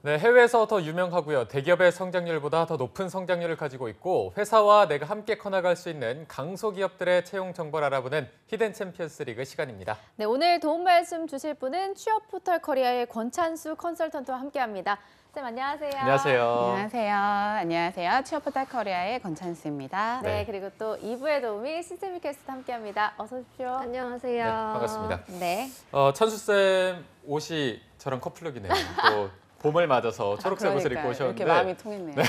네, 해외에서 더 유명하고요. 대기업의 성장률보다 더 높은 성장률을 가지고 있고 회사와 내가 함께 커나갈 수 있는 강소기업들의 채용 정보를 알아보는 히든 챔피언스 리그 시간입니다. 네, 오늘 도움 말씀 주실 분은 취업 포털 커리어의 권찬수 컨설턴트와 함께합니다. 쌤 안녕하세요. 안녕하세요. 안녕하세요. 안녕하세요. 취업포털 커리어의 권찬수입니다. 네, 그리고 또 2부의 도우미 시스템 캐스트 함께합니다. 어서 오십시오. 안녕하세요. 네, 반갑습니다. 네. 찬수쌤 옷이 저랑 커플룩이네요. 또 봄을 맞아서 초록색 옷을 입고 오셨는데 이렇게 마음이 통했네요. 네.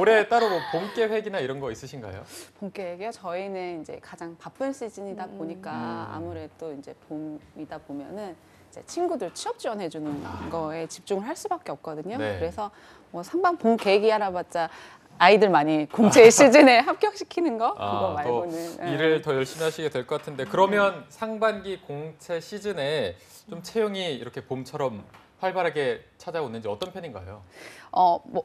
올해 따로 뭐 봄 계획이나 이런 거 있으신가요? 봄 계획이요? 저희는 이제 가장 바쁜 시즌이다 보니까 아무래도 이제 봄이다 보면은 이제 친구들 취업 지원해 주는 거에 집중을 할 수밖에 없거든요. 네. 그래서 뭐 상반 봄 계획이 알아봤자 아이들 많이 공채 시즌에 합격시키는 거 그거 말고는 또 일을 더 열심히 하시게 될 것 같은데 그러면 상반기 공채 시즌에 좀 채용이 이렇게 봄처럼 활발하게 찾아오는지 어떤 편인가요? 뭐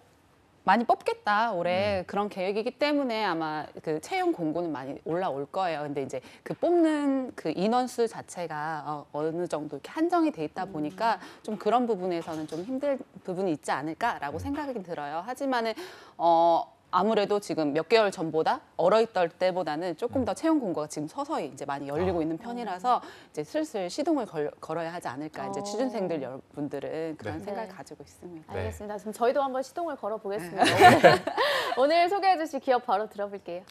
많이 뽑겠다 올해 그런 계획이기 때문에 아마 그 채용 공고는 많이 올라올 거예요. 근데 이제 그 뽑는 그 인원수 자체가 어느 정도 이렇게 한정이 돼 있다 보니까 좀 그런 부분에서는 좀 힘들 부분이 있지 않을까라고 생각이 들어요. 하지만은 아무래도 지금 몇 개월 전보다 얼어있던 때보다는 조금 더 채용 공고가 지금 서서히 이제 많이 열리고 있는 편이라서 이제 슬슬 시동을 걸어야 하지 않을까. 이제 취준생들 여러분들은 그런 생각을 가지고 있습니다. 네. 알겠습니다. 그럼 저희도 한번 시동을 걸어보겠습니다. 오늘 소개해 주실 기업 바로 들어볼게요.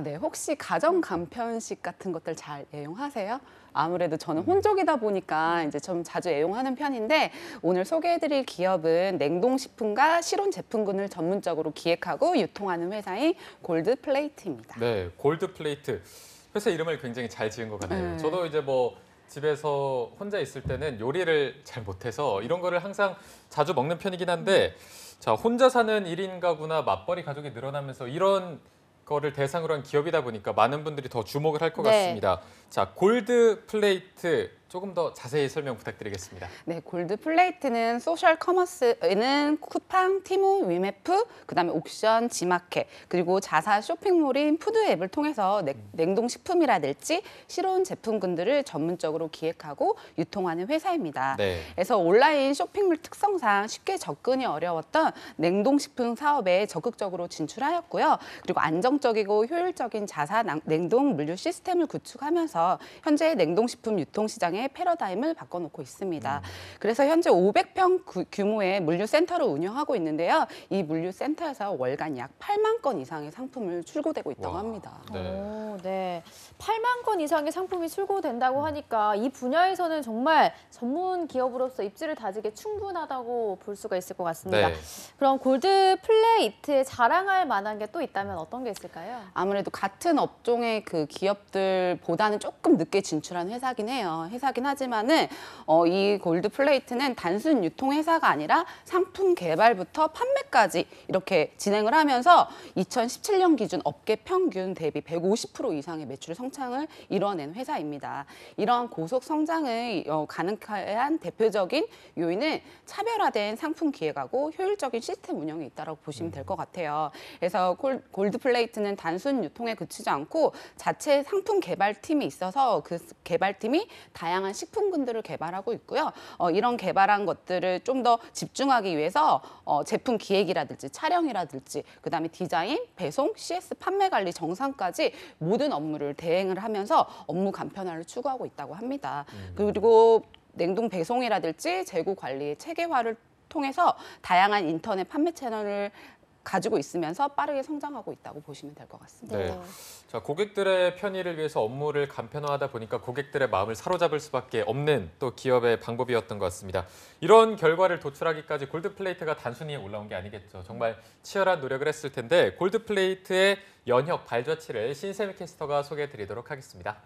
네. 혹시 가정 간편식 같은 것들 잘 애용하세요? 아무래도 저는 혼족이다 보니까 이제 좀 자주 애용하는 편인데 오늘 소개해드릴 기업은 냉동식품과 실온 제품군을 전문적으로 기획하고 유통하는 회사인 골드플레이트입니다. 네, 골드플레이트. 회사 이름을 굉장히 잘 지은 것 같네요. 저도 이제 뭐 집에서 혼자 있을 때는 요리를 잘 못해서 이런 거를 항상 자주 먹는 편이긴 한데 자, 혼자 사는 1인 가구나 맞벌이 가족이 늘어나면서 이런 거를 대상으로 한 기업이다 보니까 많은 분들이 더 주목을 할 것 같습니다. 자, 골드플레이트 조금 더 자세히 설명 부탁드리겠습니다. 네, 골드플레이트는 소셜 커머스에는 쿠팡, 티모, 위메프, 그다음에 옥션, 지마켓, 그리고 자사 쇼핑몰인 푸드 앱을 통해서 냉동식품이라든지 실온 제품군들을 전문적으로 기획하고 유통하는 회사입니다. 네. 그래서 온라인 쇼핑몰 특성상 쉽게 접근이 어려웠던 냉동식품 사업에 적극적으로 진출하였고요. 그리고 안정적이고 효율적인 자사 냉동 물류 시스템을 구축하면서 현재 냉동식품 유통 시장의 패러다임을 바꿔놓고 있습니다. 그래서 현재 500평 규모의 물류센터를 운영하고 있는데요. 이 물류센터에서 월간 약 8만 건 이상의 상품을 출고되고 있다고 합니다. 네. 네. 8만 건 이상의 상품이 출고된다고 하니까 이 분야에서는 정말 전문 기업으로서 입지를 다지기에 충분하다고 볼 수가 있을 것 같습니다. 네. 그럼 골드플레이트에 자랑할 만한 게 또 있다면 어떤 게 있을까요? 아무래도 같은 업종의 그 기업들보다는 조금 늦게 진출한 회사긴 해요. 회사긴 하지만은 이 골드플레이트는 단순 유통 회사가 아니라 상품 개발부터 판매까지 이렇게 진행을 하면서 2017년 기준 업계 평균 대비 150% 이상의 매출 성장을 이뤄낸 회사입니다. 이러한 고속 성장을 가능한 대표적인 요인은 차별화된 상품 기획하고 효율적인 시스템 운영에 있다고 보시면 될 것 같아요. 그래서 골드플레이트는 단순 유통에 그치지 않고 자체 상품 개발팀이 있어서 그 개발팀이 다양한 식품군들을 개발하고 있고요. 이런 개발한 것들을 좀 더 집중하기 위해서 제품 기획이라든지 촬영이라든지 그다음에 디자인, 배송, CS 판매 관리 정상까지 모든 업무를 대행을 하면서 업무 간편화를 추구하고 있다고 합니다. 그리고 냉동 배송이라든지 재고 관리의 체계화를 통해서 다양한 인터넷 판매 채널을 가지고 있으면서 빠르게 성장하고 있다고 보시면 될 것 같습니다. 네. 자, 고객들의 편의를 위해서 업무를 간편화하다 보니까 고객들의 마음을 사로잡을 수밖에 없는 또 기업의 방법이었던 것 같습니다. 이런 결과를 도출하기까지 골드플레이트가 단순히 올라온 게 아니겠죠. 정말 치열한 노력을 했을 텐데 골드플레이트의 연혁 발자취를 신세미 캐스터가 소개해드리도록 하겠습니다.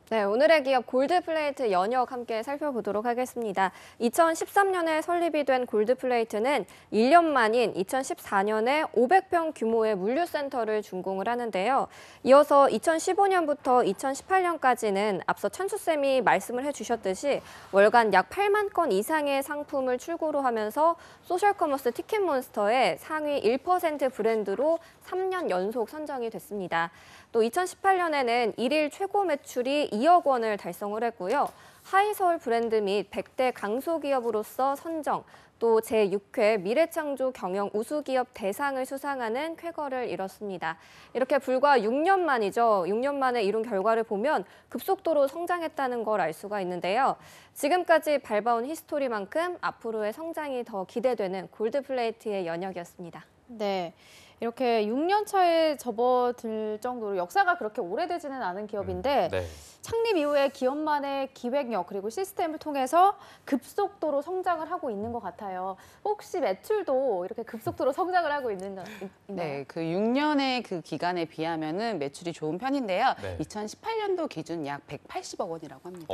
네, 오늘의 기업 골드플레이트 연혁 함께 살펴보도록 하겠습니다. 2013년에 설립이 된 골드플레이트는 1년 만인 2014년에 500평 규모의 물류센터를 준공을 하는데요. 이어서 2015년부터 2018년까지는 앞서 찬수쌤이 말씀을 해주셨듯이 월간 약 8만 건 이상의 상품을 출고로 하면서 소셜커머스 티켓몬스터의 상위 1% 브랜드로 3년 연속 선정이 됐습니다. 또 2018년에는 일일 최고 매출이 2억 원을 달성을 했고요. 하이서울 브랜드 및 100대 강소기업으로서 선정, 또 제6회 미래창조 경영 우수기업 대상을 수상하는 쾌거를 이뤘습니다. 이렇게 불과 6년 만이죠. 6년 만에 이룬 결과를 보면 급속도로 성장했다는 걸 알 수가 있는데요. 지금까지 밟아온 히스토리만큼 앞으로의 성장이 더 기대되는 골드플레이트의 연역이었습니다. 네. 이렇게 6년 차에 접어들 정도로 역사가 그렇게 오래되지는 않은 기업인데 네. 창립 이후에 기업만의 기획력 그리고 시스템을 통해서 급속도로 성장을 하고 있는 것 같아요. 혹시 매출도 이렇게 급속도로 성장을 하고 있나요? 네, 그 6년의 그 기간에 비하면은 매출이 좋은 편인데요. 네. 2018년도 기준 약 180억 원이라고 합니다.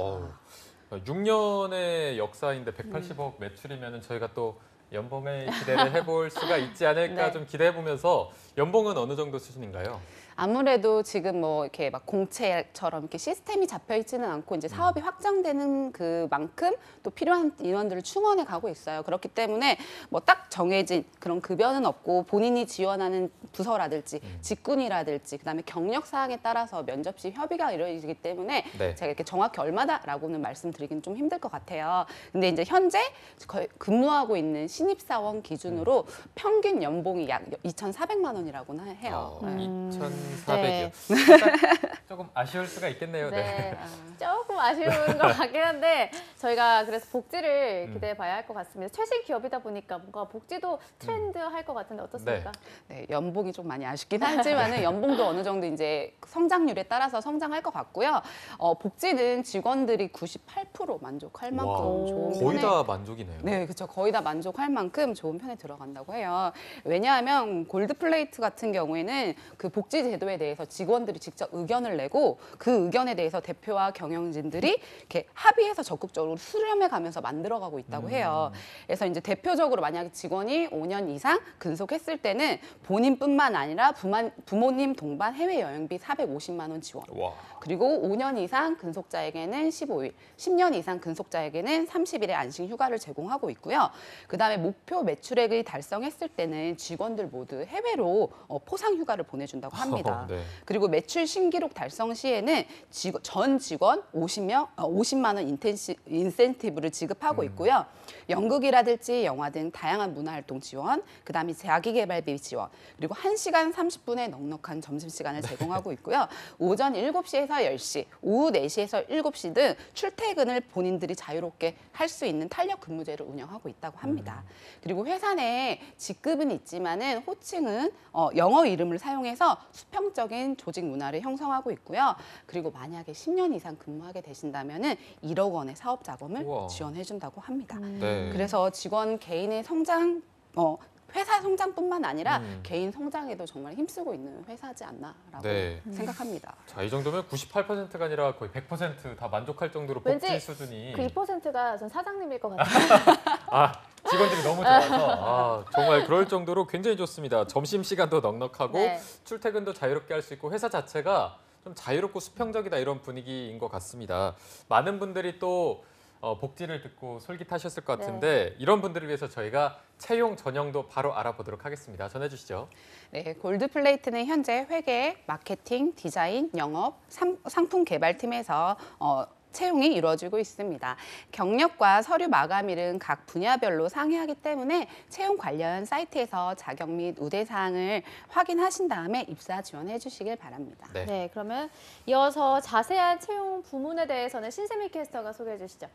6년의 역사인데 180억 매출이면 저희가 또 연봉을 기대를 해볼 수가 있지 않을까 네. 좀 기대해보면서 연봉은 어느 정도 수준인가요? 아무래도 지금 뭐 이렇게 막 공채처럼 이렇게 시스템이 잡혀 있지는 않고 이제 사업이 확장되는 그만큼 또 필요한 인원들을 충원해 가고 있어요. 그렇기 때문에 뭐 딱 정해진 그런 급여는 없고 본인이 지원하는 부서라든지 직군이라든지 그다음에 경력 사항에 따라서 면접 시 협의가 이루어지기 때문에 네. 제가 이렇게 정확히 얼마다라고는 말씀드리긴 좀 힘들 것 같아요. 근데 이제 현재 거의 근무하고 있는 신입사원 기준으로 평균 연봉이 약 2,400만 원이라고는 해요. 네. 2,400이요. 네. 조금 아쉬울 수가 있겠네요. 네. 조금 아쉬운 것 같긴 한데 저희가 그래서 복지를 기대해 봐야 할 것 같습니다. 최신 기업이다 보니까 뭔가 복지도 트렌드할 것 같은데 어떻습니까? 네, 연봉이 좀 많이 아쉽긴 하지만은 연봉도 어느 정도 이제 성장률에 따라서 성장할 것 같고요. 복지는 직원들이 98% 만족할 만큼 와, 좋은 거의 편에 다 만족이네요. 네, 그렇죠. 거의 다 만족할 만큼 좋은 편에 들어간다고 해요. 왜냐하면 골드플레이트 같은 경우에는 그 복지 제도에 대해서 직원들이 직접 의견을 내고 그 의견에 대해서 대표와 경영진들이 이렇게 합의해서 적극적으로 수렴해 가면서 만들어가고 있다고 해요. 그래서 이제 대표적으로 만약에 직원이 5년 이상 근속했을 때는 본인뿐만 아니라 부모님 동반 해외 여행비 450만 원 지원. 와. 그리고 5년 이상 근속자에게는 15일, 10년 이상 근속자에게는 30일의 안심 휴가를 제공하고 있고요. 그다음에 목표 매출액을 달성했을 때는 직원들 모두 해외로 포상 휴가를 보내준다고 합니다. 네. 그리고 매출 신기록 달성 시에는 전 직원 50만 원 인센티브를 지급하고 있고요. 연극이라든지 영화 등 다양한 문화활동 지원, 그다음에 자기개발비 지원, 그리고 1시간 30분의 넉넉한 점심시간을 제공하고 있고요. 오전 7시에서 10시, 오후 4시에서 7시 등 출퇴근을 본인들이 자유롭게 할 수 있는 탄력 근무제를 운영하고 있다고 합니다. 그리고 회사 내에 직급은 있지만은 호칭은 영어 이름을 사용해서 수평적인 조직 문화를 형성하고 있고요. 그리고 만약에 10년 이상 근무하게 되신다면은 1억 원의 사업 자금을 우와. 지원해 준다고 합니다. 네. 그래서 직원 개인의 성장, 회사 성장뿐만 아니라 개인 성장에도 정말 힘쓰고 있는 회사지 않나라고 네. 생각합니다. 자, 이 정도면 98%가 아니라 거의 100%다 만족할 정도로 복지 왠지 수준이. 그 2%가 전 사장님일 것 같아요. 직원들이 너무 좋아서 정말 그럴 정도로 굉장히 좋습니다. 점심시간도 넉넉하고 네. 출퇴근도 자유롭게 할 수 있고 회사 자체가 좀 자유롭고 수평적이다 이런 분위기인 것 같습니다. 많은 분들이 또 복지를 듣고 솔깃하셨을 것 같은데 이런 분들을 위해서 저희가 채용 전형도 바로 알아보도록 하겠습니다. 전해주시죠. 네, 골드플레이트는 현재 회계, 마케팅, 디자인, 영업, 상품 개발팀에서 채용이 이루어지고 있습니다. 경력과 서류 마감일은 각 분야별로 상이하기 때문에 채용 관련 사이트에서 자격 및 우대 사항을 확인하신 다음에 입사 지원해 주시길 바랍니다. 네. 네, 그러면 이어서 자세한 채용 부문에 대해서는 신세미 캐스터가 소개해 주시죠.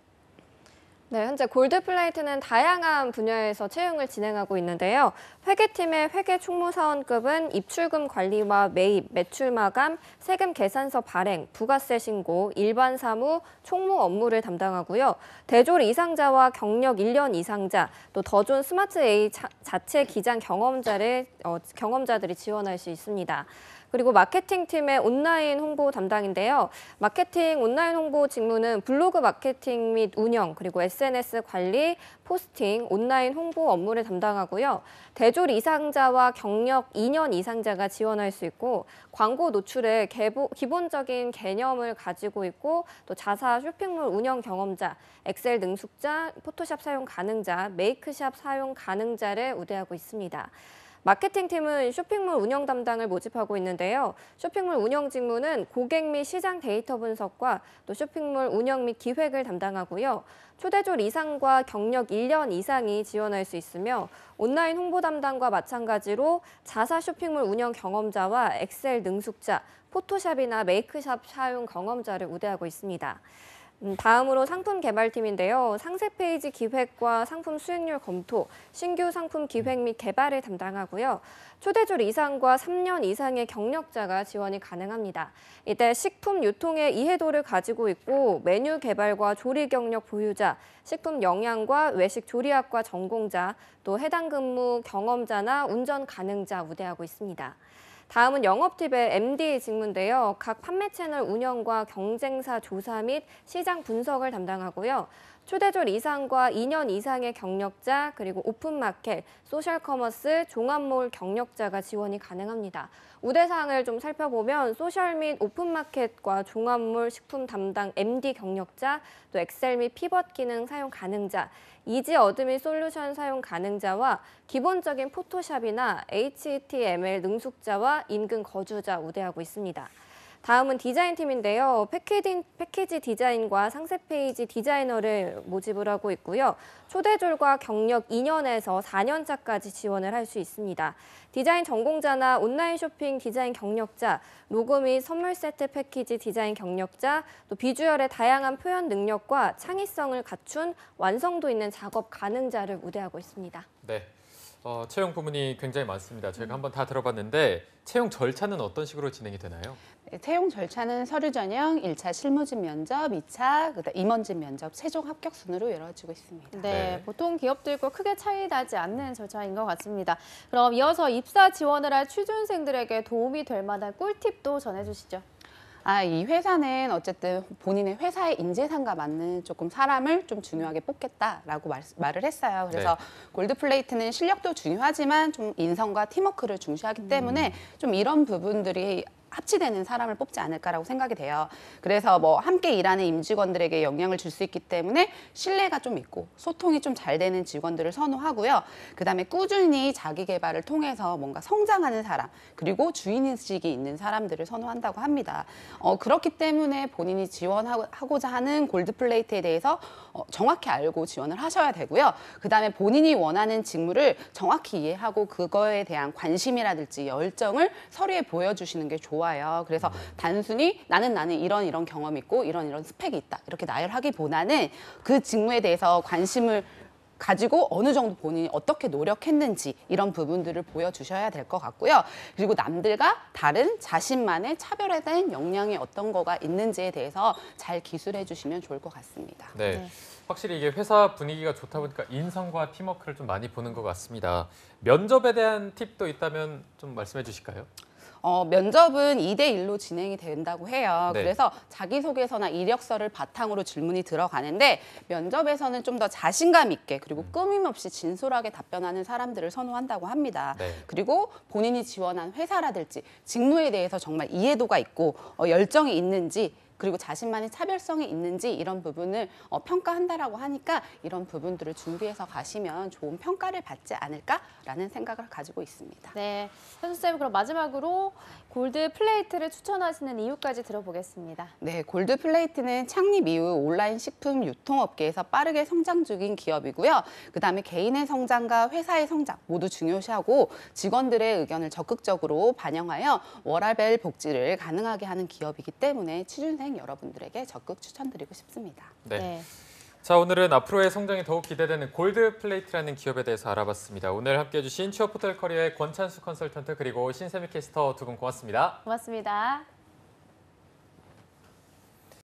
네, 현재 골드플레이트는 다양한 분야에서 채용을 진행하고 있는데요. 회계팀의 회계 총무사원급은 입출금 관리와 매입, 매출 마감, 세금 계산서 발행, 부가세 신고, 일반 사무, 총무 업무를 담당하고요. 대졸 이상자와 경력 1년 이상자, 또 더존 스마트 A 자체 기장 경험자들이 지원할 수 있습니다. 그리고 마케팅팀의 온라인 홍보 담당인데요. 마케팅 온라인 홍보 직무는 블로그 마케팅 및 운영, 그리고 SNS 관리, 포스팅, 온라인 홍보 업무를 담당하고요. 대졸 이상자와 경력 2년 이상자가 지원할 수 있고 광고 노출의 기본적인 개념을 가지고 있고 또 자사 쇼핑몰 운영 경험자, 엑셀 능숙자, 포토샵 사용 가능자, 메이크샵 사용 가능자를 우대하고 있습니다. 마케팅팀은 쇼핑몰 운영 담당을 모집하고 있는데요. 쇼핑몰 운영 직무는 고객 및 시장 데이터 분석과 또 쇼핑몰 운영 및 기획을 담당하고요. 초대졸 이상과 경력 1년 이상이 지원할 수 있으며 온라인 홍보 담당과 마찬가지로 자사 쇼핑몰 운영 경험자와 엑셀 능숙자, 포토샵이나 메이크샵 사용 경험자를 우대하고 있습니다. 다음으로 상품 개발팀인데요. 상세 페이지 기획과 상품 수익률 검토, 신규 상품 기획 및 개발을 담당하고요. 초대졸 이상과 3년 이상의 경력자가 지원이 가능합니다. 이때 식품 유통의 이해도를 가지고 있고 메뉴 개발과 조리 경력 보유자, 식품 영양과 외식 조리학과 전공자, 또 해당 근무 경험자나 운전 가능자 우대하고 있습니다. 다음은 영업팁의 MD 직무인데요. 각 판매 채널 운영과 경쟁사 조사 및 시장 분석을 담당하고요. 초대졸 이상과 2년 이상의 경력자, 그리고 오픈마켓, 소셜커머스, 종합몰 경력자가 지원이 가능합니다. 우대사항을 좀 살펴보면 소셜 및 오픈마켓과 종합몰 식품 담당 MD 경력자, 또 엑셀 및 피벗 기능 사용 가능자, 이지 어드민 솔루션 사용 가능자와 기본적인 포토샵이나 HTML 능숙자와 인근 거주자 우대하고 있습니다. 다음은 디자인팀인데요. 패키지 디자인과 상세 페이지 디자이너를 모집을 하고 있고요. 초대졸과 경력 2년에서 4년차까지 지원을 할 수 있습니다. 디자인 전공자나 온라인 쇼핑 디자인 경력자, 로고 및 선물 세트 패키지 디자인 경력자, 또 비주얼의 다양한 표현 능력과 창의성을 갖춘 완성도 있는 작업 가능자를 우대하고 있습니다. 네. 채용 부문이 굉장히 많습니다. 저희가 한번 다 들어봤는데 채용 절차는 어떤 식으로 진행이 되나요? 네, 채용 절차는 서류 전형, 1차 실무진 면접, 2차 그다음 임원진 면접, 최종 합격 순으로 이루어지고 있습니다. 네, 네. 보통 기업들과 크게 차이 나지 않는 절차인 것 같습니다. 그럼 이어서 입사 지원을 할 취준생들에게 도움이 될 만한 꿀팁도 전해주시죠. 이 회사는 어쨌든 본인의 회사의 인재상과 맞는 조금 사람을 좀 중요하게 뽑겠다라고 말을 했어요. 그래서 골드플레이트는 실력도 중요하지만 좀 인성과 팀워크를 중시하기 때문에 좀 이런 부분들이 합치되는 사람을 뽑지 않을까라고 생각이 돼요. 그래서 뭐 함께 일하는 임직원들에게 영향을 줄 수 있기 때문에 신뢰가 좀 있고 소통이 좀 잘 되는 직원들을 선호하고요. 그다음에 꾸준히 자기 개발을 통해서 뭔가 성장하는 사람, 그리고 주인의식이 있는 사람들을 선호한다고 합니다. 그렇기 때문에 본인이 지원하고자 하는 골드플레이트에 대해서 정확히 알고 지원을 하셔야 되고요. 그다음에 본인이 원하는 직무를 정확히 이해하고 그거에 대한 관심이라든지 열정을 서류에 보여주시는 게 좋아요. 그래서 단순히 나는 이런 경험이 있고 이런 스펙이 있다 이렇게 나열하기보다는 그 직무에 대해서 관심을 가지고 어느 정도 본인이 어떻게 노력했는지 이런 부분들을 보여주셔야 될 것 같고요. 그리고 남들과 다른 자신만의 차별화된 역량이 어떤 거가 있는지에 대해서 잘 기술해 주시면 좋을 것 같습니다. 네. 네. 확실히 이게 회사 분위기가 좋다 보니까 인성과 팀워크를 좀 많이 보는 것 같습니다. 면접에 대한 팁도 있다면 좀 말씀해 주실까요? 면접은 2대1로 진행이 된다고 해요. 네. 그래서 자기소개서나 이력서를 바탕으로 질문이 들어가는데 면접에서는 좀 더 자신감 있게 그리고 끊임없이 진솔하게 답변하는 사람들을 선호한다고 합니다. 네. 그리고 본인이 지원한 회사라든지 직무에 대해서 정말 이해도가 있고 열정이 있는지 그리고 자신만의 차별성이 있는지 이런 부분을 평가한다라고 하니까 이런 부분들을 준비해서 가시면 좋은 평가를 받지 않을까라는 생각을 가지고 있습니다. 네, 현수쌤 그럼 마지막으로 골드 플레이트를 추천하시는 이유까지 들어보겠습니다. 네, 골드플레이트는 창립 이후 온라인 식품 유통업계에서 빠르게 성장 중인 기업이고요. 그다음에 개인의 성장과 회사의 성장 모두 중요시하고 직원들의 의견을 적극적으로 반영하여 워라밸 복지를 가능하게 하는 기업이기 때문에 취준생 여러분들에게 적극 추천드리고 싶습니다. 네. 네. 자, 오늘은 앞으로의 성장이 더욱 기대되는 골드플레이트라는 기업에 대해서 알아봤습니다. 오늘 함께해 주신 취업포털 커리어의 권찬수 컨설턴트 그리고 신세미 캐스터 두 분 고맙습니다. 고맙습니다.